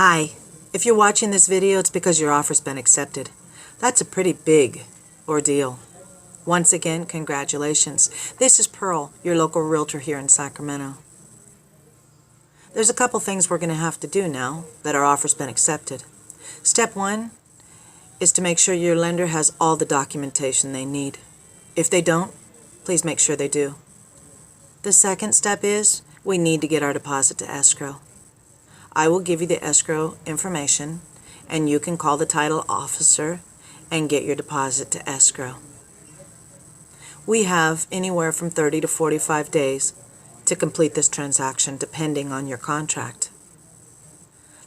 Hi, if you're watching this video, it's because your offer's been accepted. That's a pretty big ordeal. Once again, congratulations. This is Pearl, your local realtor here in Sacramento. There's a couple things we're going to have to do now that our offer's been accepted. Step one is to make sure your lender has all the documentation they need. If they don't, please make sure they do. The second step is we need to get our deposit to escrow. I will give you the escrow information, and you can call the title officer and get your deposit to escrow. We have anywhere from 30 to 45 days to complete this transaction, depending on your contract.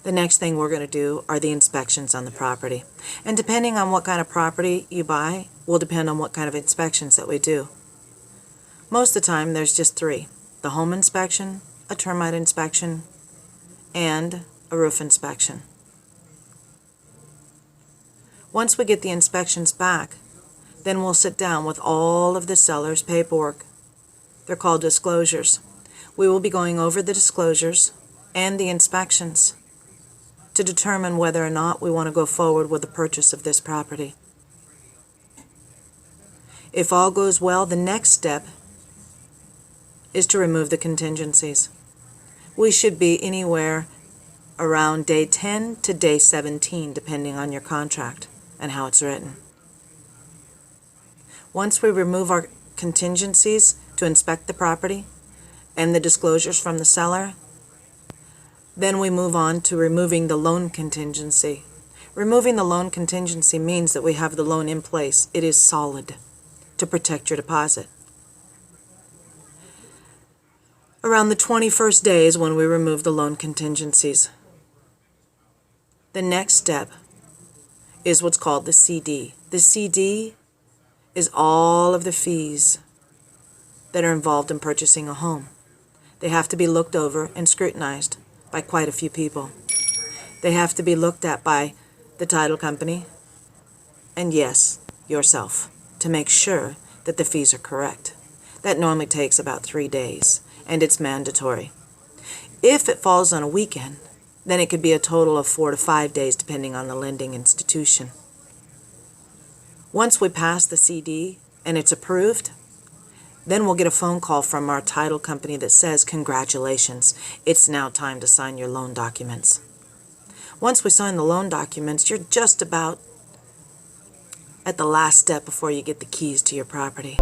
The next thing we're going to do are the inspections on the property. And depending on what kind of property you buy, will depend on what kind of inspections that we do. Most of the time, there's just three: the home inspection, a termite inspection, and a roof inspection. Once we get the inspections back, then we'll sit down with all of the seller's paperwork. They're called disclosures. We will be going over the disclosures and the inspections to determine whether or not we want to go forward with the purchase of this property. If all goes well, the next step is to remove the contingencies. We should be anywhere around day 10 to day 17, depending on your contract and how it's written. Once we remove our contingencies to inspect the property and the disclosures from the seller, then we move on to removing the loan contingency. Removing the loan contingency means that we have the loan in place. It is solid to protect your deposit. Around the 21st day is when we remove the loan contingencies. The next step is what's called the CD. The CD is all of the fees that are involved in purchasing a home. They have to be looked over and scrutinized by quite a few people. They have to be looked at by the title company and, yes, yourself, to make sure that the fees are correct. That normally takes about 3 days, and it's mandatory. If it falls on a weekend, then it could be a total of 4 to 5 days, depending on the lending institution. Once we pass the CD and it's approved, then we'll get a phone call from our title company that says, "Congratulations, it's now time to sign your loan documents." Once we sign the loan documents, you're just about at the last step before you get the keys to your property.